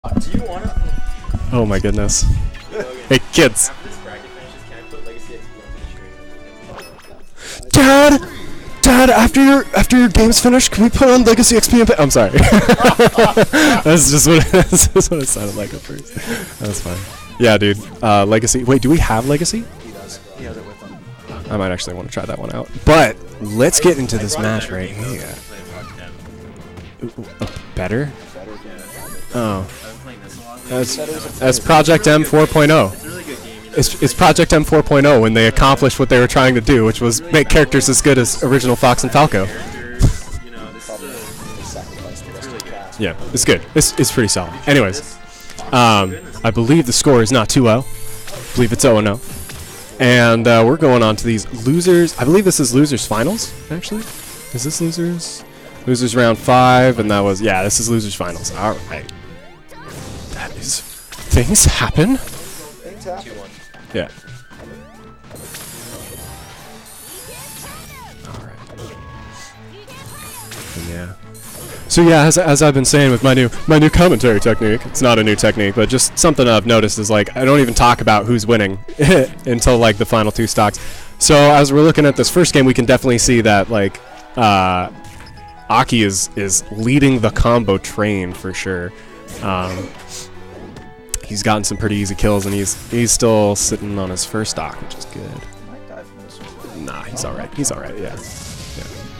Do you want to? Oh my goodness. Hey kids. After this bracket finishes, can I put Legacy XP on the stream? Dad, after your game's finished, can we put on Legacy XP and I'm sorry. That's just what it sounded like at first. That's fine. Yeah, dude. Legacy. Wait, do we have Legacy? He does. He has it with him. I might actually want to try that one out. But let's get into this match right here. Better? Oh. That's Project M 4.0. It's Project M 4.0 when they accomplished what they were trying to do, which was make characters as good as original Fox and Falco. Yeah, it's good. It's pretty solid. Anyways, I believe the score is not 2-0. I believe it's 0-0. And we're going on to these losers. I believe this is losers finals, actually. Is this losers? Losers round 5, and that was, yeah, this is losers finals. All right. That is, things happen. Yeah. All right. Yeah. So yeah, as I've been saying with my new commentary technique, it's not a new technique, but just something I've noticed is like I don't even talk about who's winning until like the final 2 stocks. So as we're looking at this first game, we can definitely see that like Aki is leading the combo train for sure. He's gotten some pretty easy kills, and he's still sitting on his first stock, which is good. Nah, he's all right. He's all right. Yeah.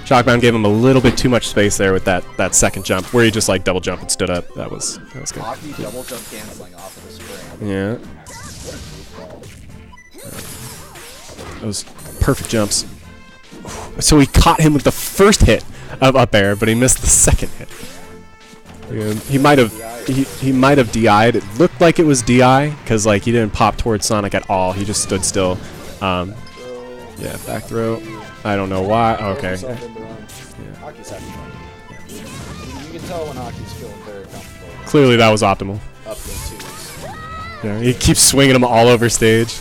Shockbound gave him a little bit too much space there with that second jump, where he just like double jumped and stood up. That was good. Aki double jump canceling off of the spring. Yeah. Those perfect jumps. So he caught him with the first hit of up air, but he missed the second hit. He might have DI'd. It looked like it was DI because like he didn't pop towards Sonic at all. He just stood still. Yeah, back throw. I don't know why. Oh, okay. Yeah. Aki's having fun. You can tell when Aki's feeling very comfortable. Clearly that was optimal. Up the 2s. Yeah, he keeps swinging him all over stage.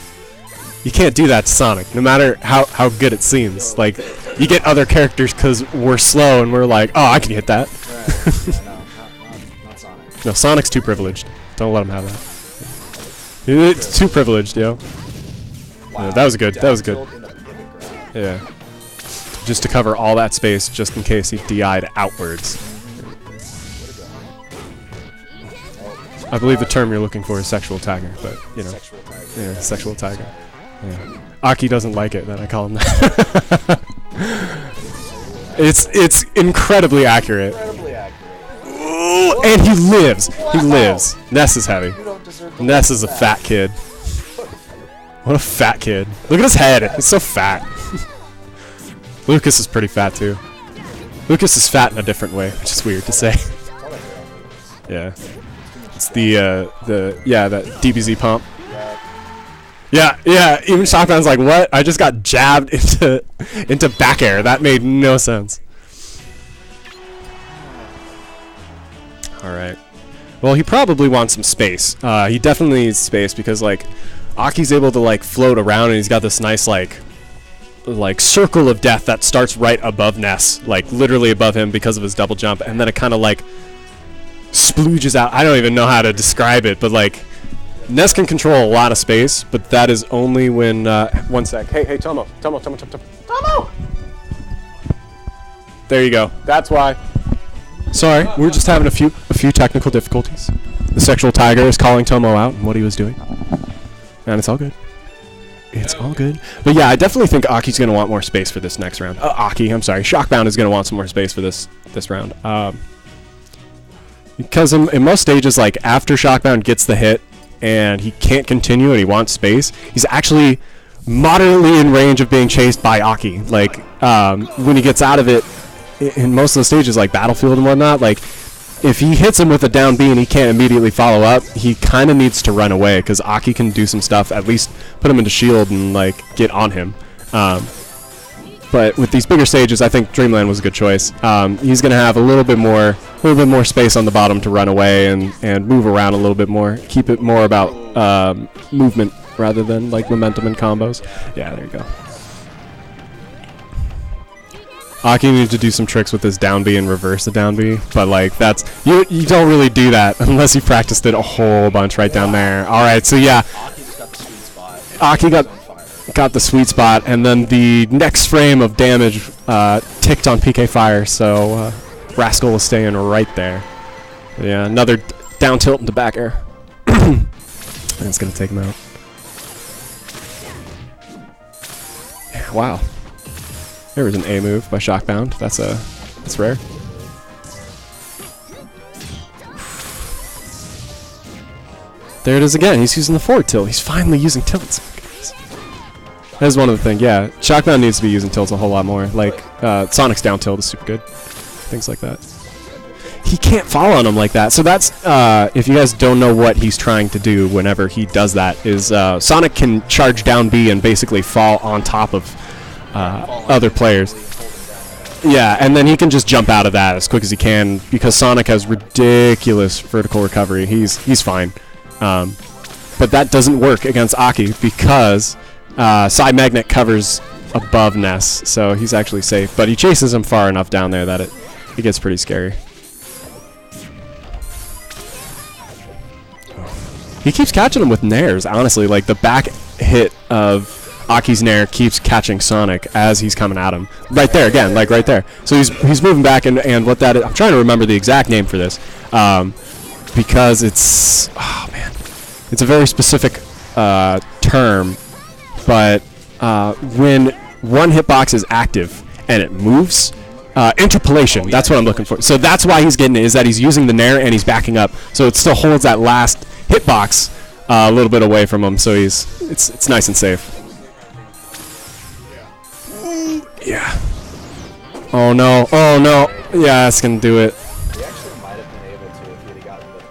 You can't do that to Sonic, no matter how good it seems. Like, you get other characters because we're slow and we're like, oh, I can hit that. Right. Not Sonic. No, Sonic's too privileged. Don't let him have that. It's too privileged, yo. Wow. Yeah, that was good. That was good. Yeah. Just to cover all that space, just in case he DI'd outwards. I believe the term you're looking for is sexual tiger, but, you know. Yeah, sexual tiger. Yeah. Aki doesn't like it that I call him that. It's incredibly accurate. Ooh, and he lives. He lives. Ness is heavy. Ness is a fat kid. What a fat kid. Look at his head. He's so fat. Lucas is pretty fat too. Lucas is fat in a different way, which is weird to say. Yeah. It's that DBZ pump. Yeah, even Shockbound's like, what? I just got jabbed into back air. That made no sense. Alright. Well, he probably wants some space. He definitely needs space because, like, Aki's able to, like, float around and he's got this nice, like circle of death that starts right above Ness. Like, literally above him because of his double jump. And then it kind of, like, splooges out. I don't even know how to describe it, but, like, Ness can control a lot of space, but that is only when, one sec. Hey, Tomo. There you go. That's why. Sorry, we're just having a few technical difficulties. The sexual tiger is calling Tomo out and what he was doing. And it's all good. It's all good. But yeah, I definitely think Aki's going to want more space for this next round. I'm sorry. Shockbound is going to want some more space for this round. Because in most stages, like, after Shockbound gets the hit, and he can't continue and he wants space, he's actually moderately in range of being chased by Aki. Like, when he gets out of it, in most of the stages, like Battlefield and whatnot, like, if he hits him with a down B and he can't immediately follow up, he kind of needs to run away, because Aki can do some stuff, at least put him into shield and, like, get on him. But with these bigger stages, I think Dreamland was a good choice. He's going to have a little bit more space on the bottom to run away and move around a little bit more. Keep it more about movement rather than like momentum and combos. Yeah, there you go. Aki needs to do some tricks with his down B and reverse the down B, but like that's you don't really do that unless you practiced it a whole bunch right down there. All right, so yeah, Aki just got the sweet spot. Aki got the sweet spot, and then the next frame of damage ticked on PK Fire, so Rascal was staying right there. Yeah, another down tilt into back air. And it's gonna take him out. Yeah, wow. There was an A move by Shockbound. That's rare. There it is again. He's using the forward tilt. He's finally using tilts. That's one of the things. Yeah, Shockbound needs to be using tilts a whole lot more. Like Sonic's down tilt is super good. Things like that. He can't fall on him like that. So that's if you guys don't know what he's trying to do whenever he does that is Sonic can charge down B and basically fall on top of other players. Yeah, and then he can just jump out of that as quick as he can because Sonic has ridiculous vertical recovery. He's fine. But that doesn't work against Aki because Side Magnet covers above Ness, so he's actually safe. But he chases him far enough down there that it gets pretty scary. He keeps catching him with nairs, honestly. Like, the back hit of Aki's nair keeps catching Sonic as he's coming at him. Right there, again, like right there. So he's moving back, and what that is, I'm trying to remember the exact name for this. Because it's, oh man, it's a very specific term, but when one hitbox is active and it moves, interpolation, that's what I'm looking for. So that's why he's getting it, is that he's using the nair and he's backing up. So it still holds that last hitbox a little bit away from him, so it's nice and safe. Yeah. Oh no, oh no. Yeah, that's gonna do it. He actually might have been able to if he'd gotten the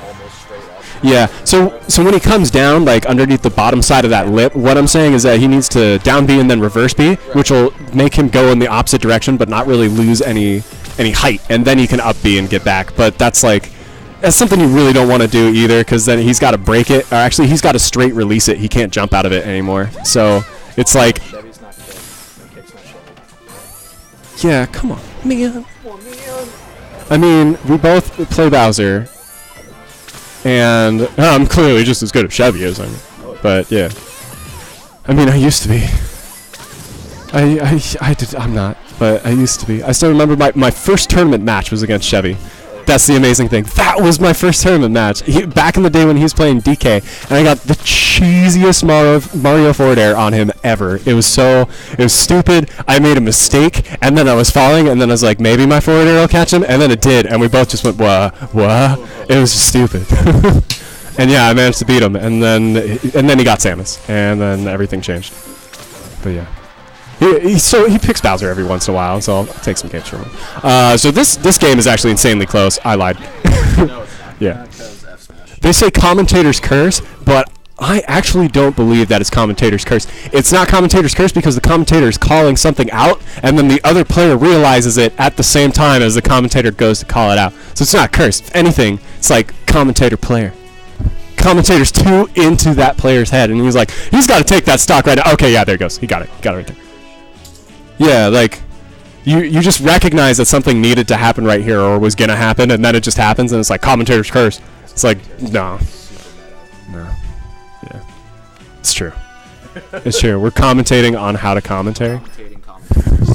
almost straight up. Yeah, so when he comes down, like underneath the bottom side of that lip, what I'm saying is that he needs to down B and then reverse B, which will make him go in the opposite direction but not really lose any height, and then he can up B and get back. But that's something you really don't want to do either, because then he's got to break it, or actually he's got to straight release it. He can't jump out of it anymore. So it's like, Chevy's not kicked. Kick's not Chevy. yeah, come on, man. I mean, we both play Bowser, and I'm clearly just as good as Chevy is. I mean, but yeah, I mean, I used to be. I'm not, but I used to be. I still remember my first tournament match was against Chevy. That's the amazing thing. That was my first tournament match. Back in the day when he was playing DK, and I got the cheesiest Mario forward air on him ever. It was stupid. I made a mistake, and then I was falling, and then I was like, maybe my forward air will catch him, and then it did, and we both just went, wah. It was just stupid. And yeah, I managed to beat him, and then he got Samus, and then everything changed. But yeah. He picks Bowser every once in a while, so I'll take some games from him. So this game is actually insanely close. I lied. Yeah. They say commentator's curse, but I actually don't believe that it's commentator's curse. It's not commentator's curse because the commentator is calling something out, and then the other player realizes it at the same time as the commentator goes to call it out. So it's not cursed. If anything, it's like commentator player. Commentator's too into that player's head, and he's like, he's got to take that stock right now. Okay, yeah, there it goes. He got it. Got it right there. Yeah, like, you just recognize that something needed to happen right here or was going to happen, and then it just happens, and it's like, commentator's curse. It's like, no. Yeah. It's true. It's true. We're commentating on how to commentary.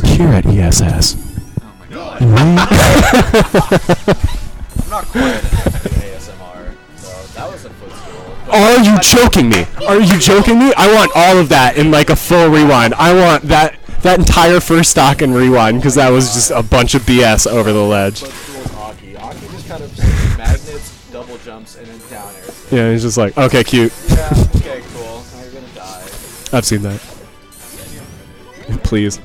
Here at ESS. Oh my god. I'm not quite ASMR, so that was a footstool. Are you joking me? Are you joking me? I want all of that in like a full rewind. I want that entire first stock and rewind, because that was just a bunch of BS over the ledge. Aki just kind of magnets, double jumps, and then down air. Yeah, he's just like, okay, cute. Yeah, okay, cool. Now you're gonna die. I've seen that. Please.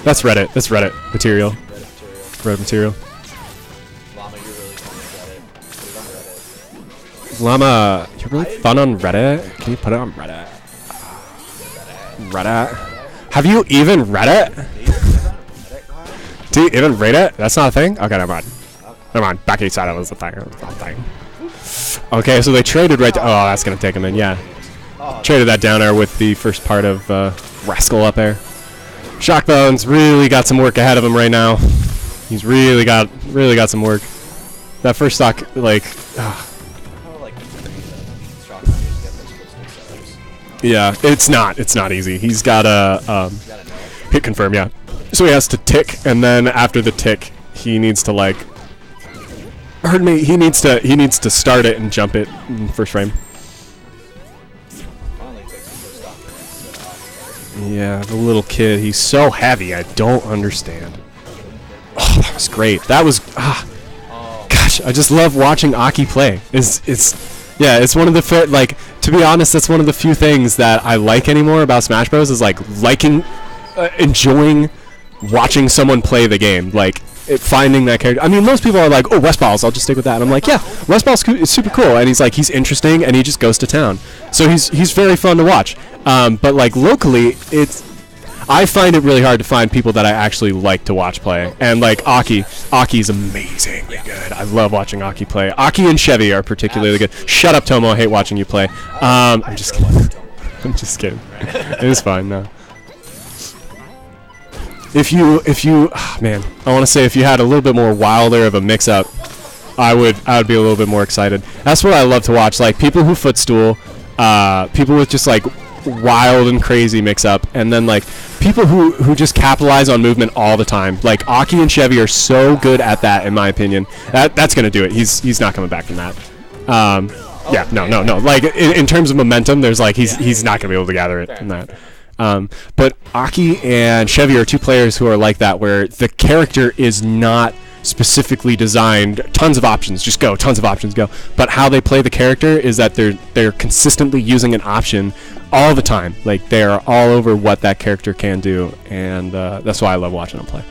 That's Reddit. That's Reddit material. Reddit material. Llama, you're really fun on Reddit. Put it on Reddit. Llama, you're really fun on Reddit? Can you put it on Reddit? Reddit? Have you even read it? Do you even read it? That's not a thing? Okay, never mind. Never mind. Back east side, it was the thing. Okay, so they traded right there. Oh, that's going to take him in, yeah. Traded that down air with the first part of Rascal up there. Shockbound's really got some work ahead of him right now. He's really got some work. That first stock, like, yeah, it's not easy. He's got a hit confirm, yeah. So he has to tick, and then after the tick, he needs to like. Heard me. He needs to start it and jump it in first frame. Yeah, the little kid. He's so heavy. I don't understand. Oh, that was great. That was gosh, I just love watching Aki play. It's one of the like, to be honest, that's one of the few things that I like anymore about Smash Bros. Is like enjoying watching someone play the game, like finding that character. I mean, most people are like, oh, Westballs, I'll just stick with that. And I'm like, yeah, Westballs is super cool, and he's interesting, and he just goes to town. So he's very fun to watch. But like locally, I find it really hard to find people that I actually like to watch play. And like Aki's amazingly good. I love watching Aki play. Aki and Chevy are particularly good. Shut up, Tomo. I hate watching you play. I'm just kidding. I'm just kidding. It is fine. No. If you, man, I want to say if you had a little bit more wilder of a mix-up, I would be a little bit more excited. That's what I love to watch. Like people who footstool, people with just like wild and crazy mix-up, and then like people who just capitalize on movement all the time. Like Aki and Chevy are so good at that, in my opinion. That's gonna do it. He's not coming back from that. Yeah, no. Like in terms of momentum, there's like he's not gonna be able to gather it from that. But Aki and Chevy are two players who are like that, where the character is not specifically designed. Tons of options, just go. Tons of options, go. But how they play the character is that they're consistently using an option all the time. Like they are all over what that character can do, and that's why I love watching them play.